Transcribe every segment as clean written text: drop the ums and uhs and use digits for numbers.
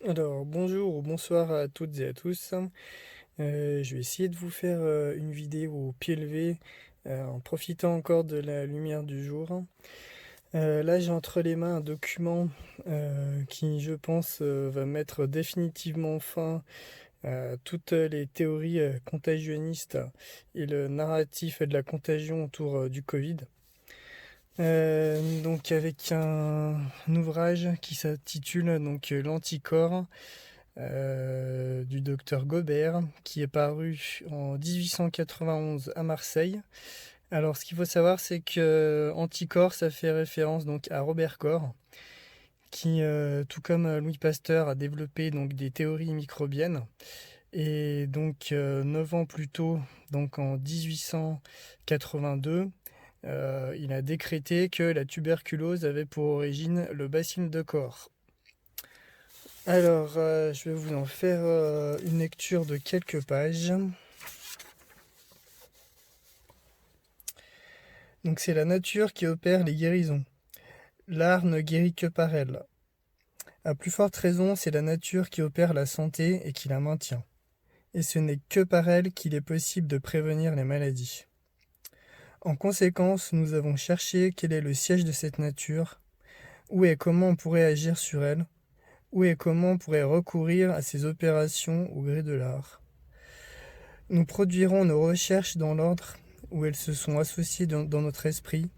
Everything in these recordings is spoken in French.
Alors, bonjour ou bonsoir à toutes et à tous. Je vais essayer de vous faire une vidéo au pied levé en profitant encore de la lumière du jour. Là, j'ai entre les mains un document qui, je pense, va mettre définitivement fin à toutes les théories contagionnistes et le narratif de la contagion autour du Covid. Donc avec un ouvrage qui s'intitule L'Anticorps du docteur Gobert, qui est paru en 1891 à Marseille. Alors, ce qu'il faut savoir, c'est que anticorps, ça fait référence donc à Robert Koch, qui, tout comme Louis Pasteur, a développé donc des théories microbiennes. Et donc, 9 ans plus tôt, donc en 1882, il a décrété que la tuberculose avait pour origine le bacille de Koch. Alors, je vais vous en faire une lecture de quelques pages. Donc, c'est la nature qui opère les guérisons. L'art ne guérit que par elle. À plus forte raison, c'est la nature qui opère la santé et qui la maintient. Et ce n'est que par elle qu'il est possible de prévenir les maladies. En conséquence, nous avons cherché quel est le siège de cette nature, où et comment on pourrait agir sur elle, où et comment on pourrait recourir à ces opérations au gré de l'art. Nous produirons nos recherches dans l'ordre où elles se sont associées dans notre esprit,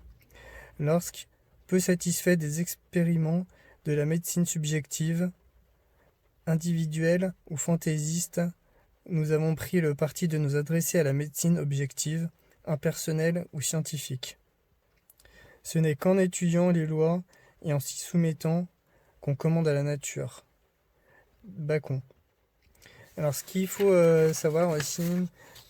lorsque, peu satisfaits des expériments de la médecine subjective, individuelle ou fantaisiste, nous avons pris le parti de nous adresser à la médecine objective, impersonnelle ou scientifique. Ce n'est qu'en étudiant les lois et en s'y soumettant qu'on commande à la nature. Bacon. Alors, ce qu'il faut savoir aussi,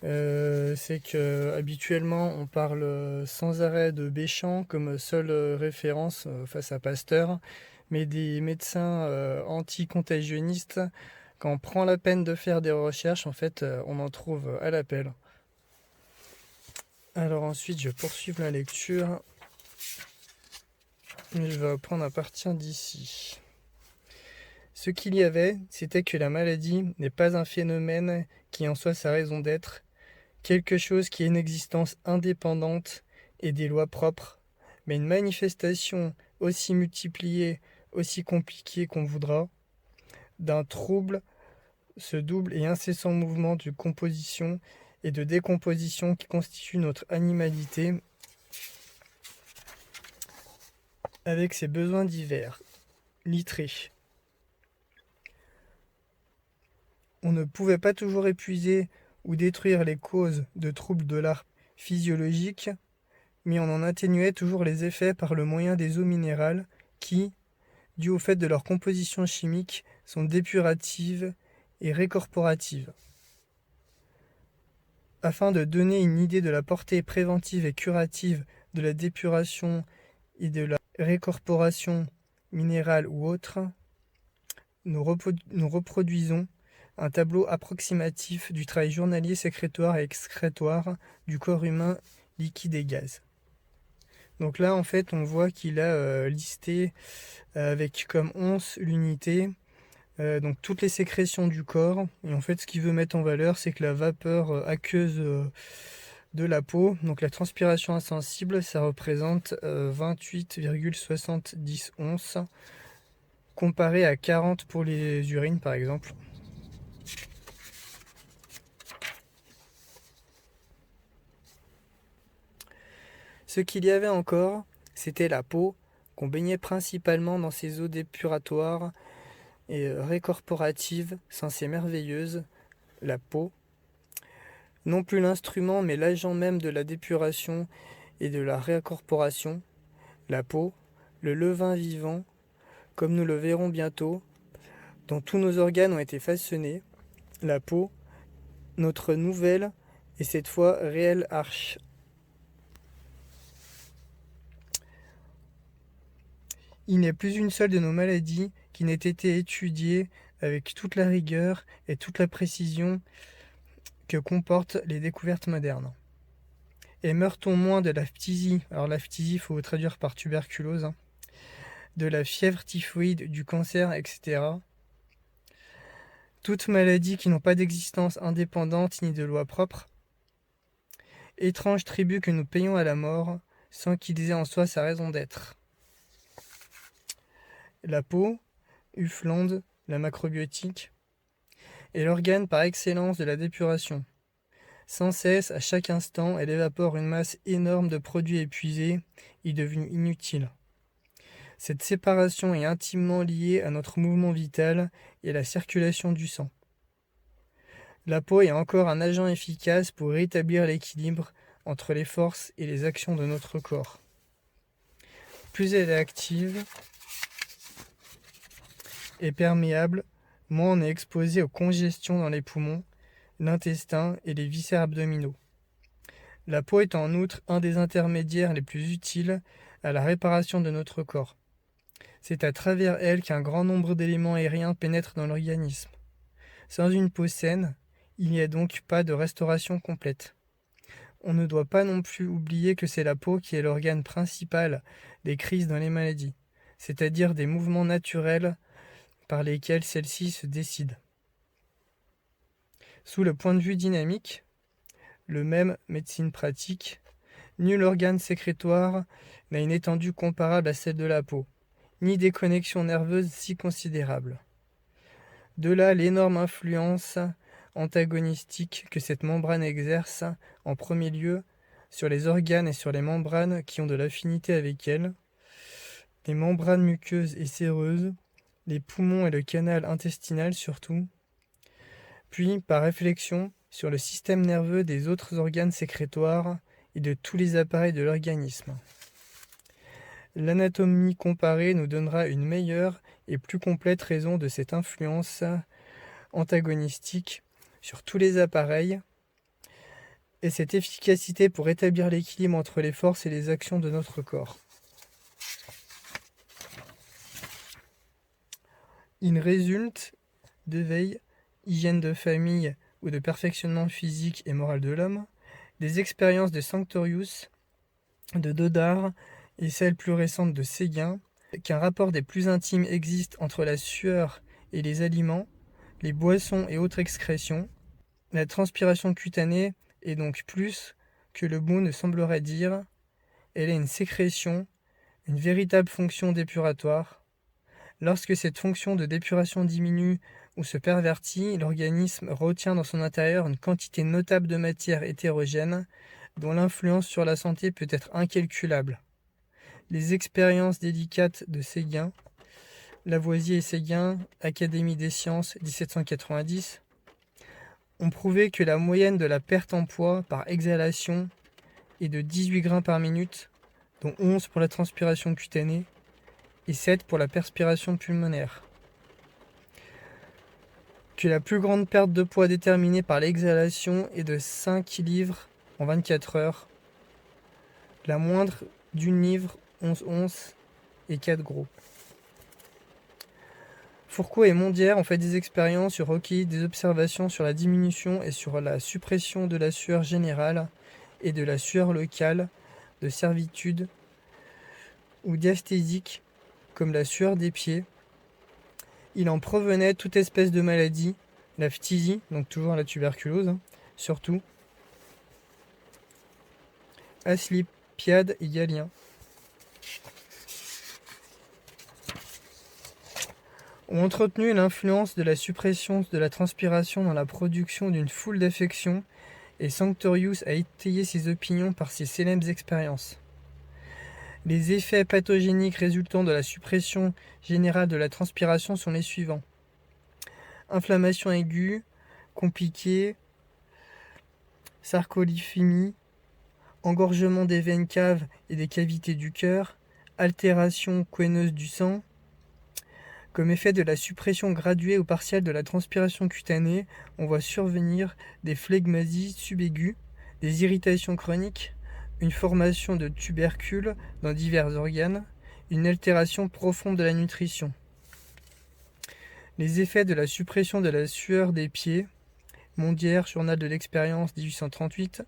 c'est que habituellement on parle sans arrêt de Béchamp comme seule référence face à Pasteur, mais des médecins anti-contagionnistes, quand on prend la peine de faire des recherches, en fait, on en trouve à l'appel. Alors ensuite, je poursuis la lecture. Je vais reprendre à partir d'ici. Ce qu'il y avait, c'était que la maladie n'est pas un phénomène qui en soit sa raison d'être, quelque chose qui est une existence indépendante et des lois propres, mais une manifestation aussi multipliée, aussi compliquée qu'on voudra, d'un trouble, ce double et incessant mouvement de composition et de décomposition qui constitue notre animalité, avec ses besoins divers, litrés. On ne pouvait pas toujours épuiser ou détruire les causes de troubles de l'art physiologique, mais on en atténuait toujours les effets par le moyen des eaux minérales qui, dû au fait de leur composition chimique, sont dépuratives et récorporatives. Afin de donner une idée de la portée préventive et curative de la dépuration et de la récorporation minérale ou autre, nous reproduisons un tableau approximatif du travail journalier sécrétoire et excrétoire du corps humain liquide et gaz. Donc là, en fait, on voit qu'il a listé avec comme once l'unité, donc toutes les sécrétions du corps. Et en fait, ce qu'il veut mettre en valeur, c'est que la vapeur aqueuse de la peau, donc la transpiration insensible, ça représente 28,70 onces, comparé à 40 pour les urines, par exemple. Ce qu'il y avait encore, c'était la peau, qu'on baignait principalement dans ces eaux dépuratoires et récorporatives, censées merveilleuses, la peau. Non plus l'instrument, mais l'agent même de la dépuration et de la réincorporation, la peau, le levain vivant, comme nous le verrons bientôt, dont tous nos organes ont été façonnés, la peau, notre nouvelle et cette fois réelle arche. Il n'est plus une seule de nos maladies qui n'ait été étudiée avec toute la rigueur et toute la précision que comportent les découvertes modernes. Et meurt-on moins de la phtisie, alors la phtisie il faut traduire par tuberculose, de la fièvre typhoïde, du cancer, etc., Toutes maladies qui n'ont pas d'existence indépendante ni de loi propre. Étrange tribut que nous payons à la mort, sans qu'il ait en soi sa raison d'être. La peau, Hufeland, la macrobiotique, est l'organe par excellence de la dépuration. Sans cesse, à chaque instant, elle évapore une masse énorme de produits épuisés et devenus inutiles. Cette séparation est intimement liée à notre mouvement vital et à la circulation du sang. La peau est encore un agent efficace pour rétablir l'équilibre entre les forces et les actions de notre corps. Plus elle est active et perméable, moins on est exposé aux congestions dans les poumons, l'intestin et les viscères abdominaux. La peau est en outre un des intermédiaires les plus utiles à la réparation de notre corps. C'est à travers elle qu'un grand nombre d'éléments aériens pénètrent dans l'organisme. Sans une peau saine, il n'y a donc pas de restauration complète. On ne doit pas non plus oublier que c'est la peau qui est l'organe principal des crises dans les maladies, c'est-à-dire des mouvements naturels par lesquels celle-ci se décide. Sous le point de vue dynamique, le même médecine pratique, nul organe sécrétoire n'a une étendue comparable à celle de la peau, ni des connexions nerveuses si considérables. De là l'énorme influence antagonistique que cette membrane exerce, en premier lieu, sur les organes et sur les membranes qui ont de l'affinité avec elle, les membranes muqueuses et séreuses, les poumons et le canal intestinal surtout, puis par réflexion sur le système nerveux des autres organes sécrétoires et de tous les appareils de l'organisme. L'anatomie comparée nous donnera une meilleure et plus complète raison de cette influence antagonistique sur tous les appareils et cette efficacité pour établir l'équilibre entre les forces et les actions de notre corps. Il résulte d'éveil, hygiène de famille ou de perfectionnement physique et moral de l'homme, des expériences de Sanctorius, de Dodard et celles plus récentes de Séguin, qu'un rapport des plus intimes existe entre la sueur et les aliments, les boissons et autres excrétions. La transpiration cutanée est donc plus que le mot ne semblerait dire. Elle est une sécrétion, une véritable fonction dépuratoire. Lorsque cette fonction de dépuration diminue ou se pervertit, l'organisme retient dans son intérieur une quantité notable de matière hétérogène dont l'influence sur la santé peut être incalculable. Les expériences délicates de Séguin, Lavoisier et Séguin, Académie des sciences, 1790, ont prouvé que la moyenne de la perte en poids par exhalation est de 18 grains par minute, dont 11 pour la transpiration cutanée et 7 pour la perspiration pulmonaire. Que la plus grande perte de poids déterminée par l'exhalation est de 5 livres en 24 heures, la moindre d'1 livre, 11 onces et 4 gros. Fourcault et Mondière ont fait des expériences sur recueilli des observations sur la diminution et sur la suppression de la sueur générale et de la sueur locale, de servitude ou diasthésique, comme la sueur des pieds. Il en provenait toute espèce de maladie, la phtisie, donc toujours la tuberculose, surtout, Asclépiade et Galien. Ont entretenu l'influence de la suppression de la transpiration dans la production d'une foule d'affections, et Sanctorius a étayé ses opinions par ses célèbres expériences. Les effets pathogéniques résultant de la suppression générale de la transpiration sont les suivants. Inflammation aiguë, compliquée, sarcoliphémie, engorgement des veines caves et des cavités du cœur, altération couineuse du sang. Comme effet de la suppression graduée ou partielle de la transpiration cutanée, on voit survenir des phlegmasies subaiguës, des irritations chroniques, une formation de tubercules dans divers organes, une altération profonde de la nutrition. Les effets de la suppression de la sueur des pieds, Mondière, Journal de l'expérience 1838,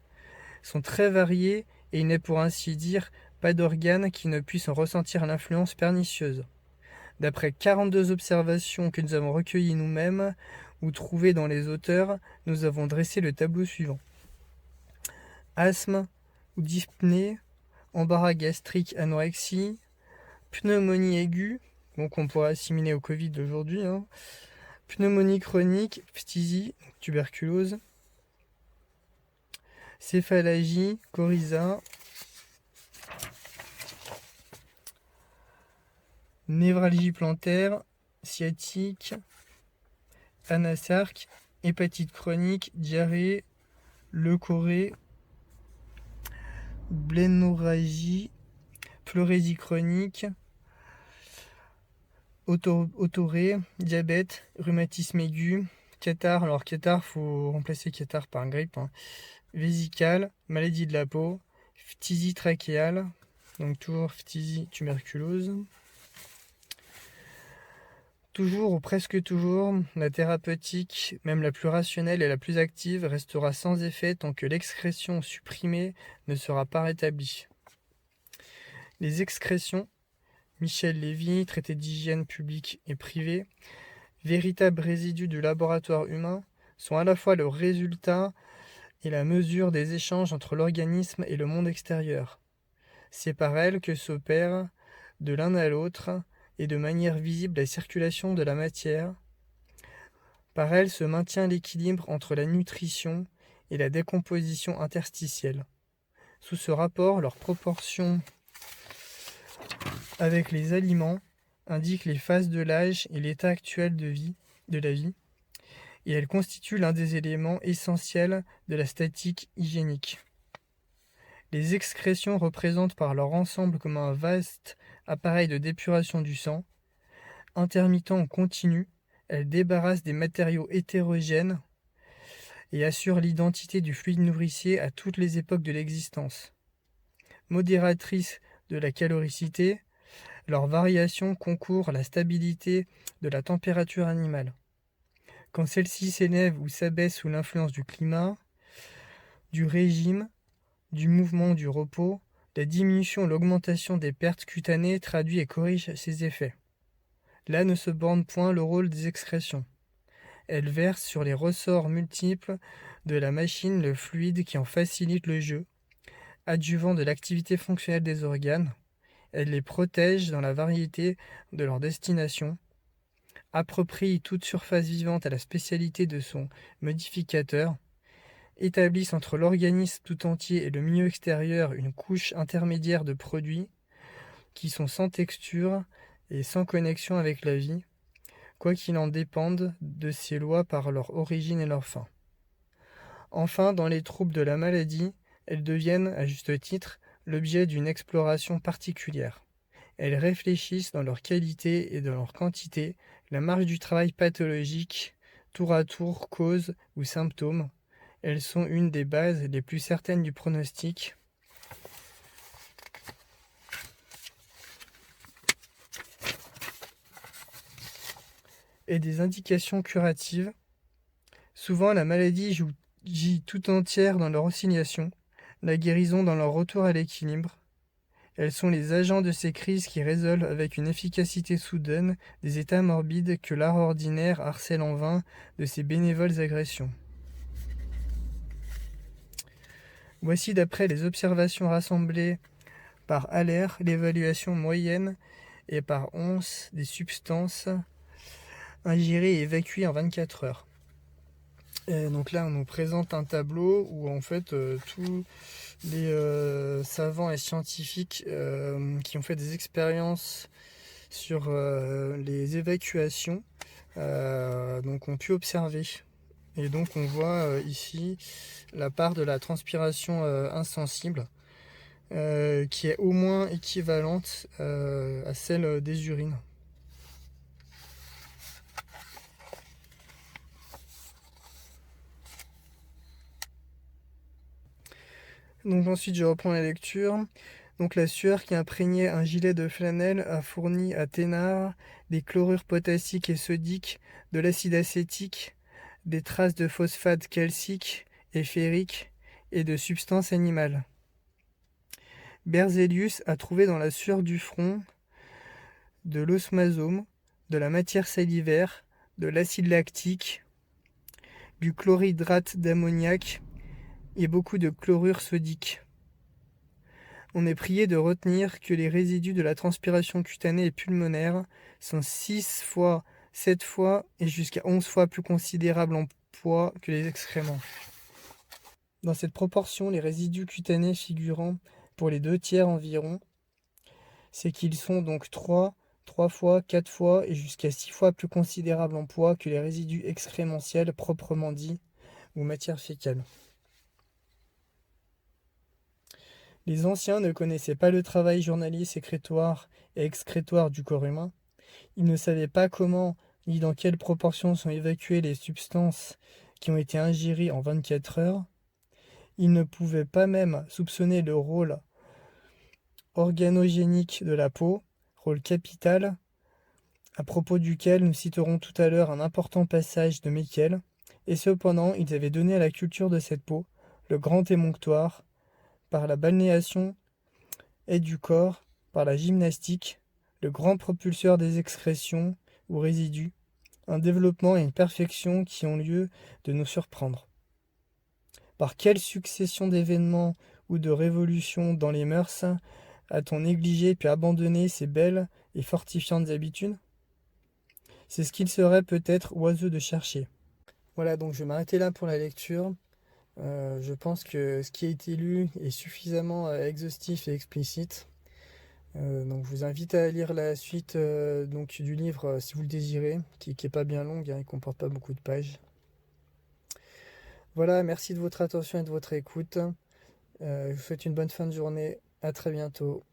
sont très variés et il n'est pour ainsi dire pas d'organe qui ne puisse en ressentir l'influence pernicieuse. D'après 42 observations que nous avons recueillies nous-mêmes ou trouvées dans les auteurs, nous avons dressé le tableau suivant. Asthme ou dyspnée, embarras gastrique, anorexie, pneumonie aiguë, donc on pourrait assimiler au Covid d'aujourd'hui, pneumonie chronique, phtisie, tuberculose, céphalgie, coryza, névralgie plantaire, sciatique, anasarque, hépatite chronique, diarrhée, leucorrhée, blénorragie, pleurésie chronique, autorrhée, diabète, rhumatisme aigu, catarrhe. Alors catarrhe, faut remplacer catarrhe par grippe. Vésicale, maladie de la peau, phtisie trachéale, donc toujours phtisie tuberculose. Toujours ou presque toujours, la thérapeutique, même la plus rationnelle et la plus active, restera sans effet tant que l'excrétion supprimée ne sera pas rétablie. Les excrétions, Michel Lévy, traité d'hygiène publique et privée, véritables résidus du laboratoire humain, sont à la fois le résultat et la mesure des échanges entre l'organisme et le monde extérieur. C'est par elles que s'opère, de l'un à l'autre, et de manière visible la circulation de la matière. Par elles se maintient l'équilibre entre la nutrition et la décomposition interstitielle. Sous ce rapport, leur proportion avec les aliments indique les phases de l'âge et l'état actuel de la vie, et elles constituent l'un des éléments essentiels de la statique hygiénique. Les excrétions représentent par leur ensemble comme un vaste appareil de d'épuration du sang. Intermittent ou continu, elles débarrassent des matériaux hétérogènes et assurent l'identité du fluide nourricier à toutes les époques de l'existence. Modératrices de la caloricité, leurs variations concourent à la stabilité de la température animale. Quand celle-ci s'élève ou s'abaisse sous l'influence du climat, du régime, du mouvement, du repos, la diminution ou l'augmentation des pertes cutanées traduit et corrige ces effets. Là ne se borne point le rôle des excrétions. Elles versent sur les ressorts multiples de la machine le fluide qui en facilite le jeu, adjuvant de l'activité fonctionnelle des organes. Elles les protègent dans la variété de leur destination, approprient toute surface vivante à la spécialité de son modificateur, établissent entre l'organisme tout entier et le milieu extérieur une couche intermédiaire de produits qui sont sans texture et sans connexion avec la vie, quoi qu'il en dépende de ces lois par leur origine et leur fin. Enfin, dans les troubles de la maladie, elles deviennent, à juste titre, l'objet d'une exploration particulière. Elles réfléchissent dans leur qualité et dans leur quantité la marge du travail pathologique, tour à tour cause ou symptôme. Elles sont une des bases les plus certaines du pronostic. Et des indications curatives. Souvent, la maladie gît tout entière dans leur oscillation, la guérison dans leur retour à l'équilibre. Elles sont les agents de ces crises qui résolvent avec une efficacité soudaine des états morbides que l'art ordinaire harcèle en vain de ses bénévoles agressions. Voici, d'après les observations rassemblées par Haller, l'évaluation moyenne et par once des substances ingérées et évacuées en 24 heures. Et donc là, on nous présente un tableau où en fait tous les savants et scientifiques qui ont fait des expériences sur les évacuations donc ont pu observer. Et donc on voit ici la part de la transpiration insensible qui est au moins équivalente à celle des urines. Donc ensuite je reprends la lecture. Donc la sueur qui imprégnait un gilet de flanelle a fourni à Thénard des chlorures potassiques et sodiques, de l'acide acétique, des traces de phosphate calcique et ferrique et de substances animales. Berzelius a trouvé dans la sueur du front de l'osmasome, de la matière salivaire, de l'acide lactique, du chlorhydrate d'ammoniac et beaucoup de chlorure sodique. On est prié de retenir que les résidus de la transpiration cutanée et pulmonaire sont 6 fois, 7 fois et jusqu'à 11 fois plus considérables en poids que les excréments. Dans cette proportion, les résidus cutanés figurant pour les 2/3 environ, c'est qu'ils sont donc 3 fois, 4 fois et jusqu'à 6 fois plus considérables en poids que les résidus excrémentiels proprement dits ou matière fécale. Les anciens ne connaissaient pas le travail journalier sécrétoire et excrétoire du corps humain. Ils ne savaient pas comment ni dans quelle proportion sont évacuées les substances qui ont été ingérées en 24 heures. Ils ne pouvaient pas même soupçonner le rôle organogénique de la peau, rôle capital, à propos duquel nous citerons tout à l'heure un important passage de Meckel, et cependant ils avaient donné à la culture de cette peau le grand émonctoire, par la balnéation et du corps, par la gymnastique, le grand propulseur des excrétions ou résidus, un développement et une perfection qui ont lieu de nous surprendre. Par quelle succession d'événements ou de révolutions dans les mœurs a-t-on négligé puis abandonné ces belles et fortifiantes habitudes? C'est ce qu'il serait peut-être oiseux de chercher. Voilà, donc je vais m'arrêter là pour la lecture. Je pense que ce qui a été lu est suffisamment exhaustif et explicite. Donc je vous invite à lire la suite donc, du livre si vous le désirez, qui n'est pas bien longue, hein, il ne comporte pas beaucoup de pages. Voilà, merci de votre attention et de votre écoute. Je vous souhaite une bonne fin de journée. À très bientôt.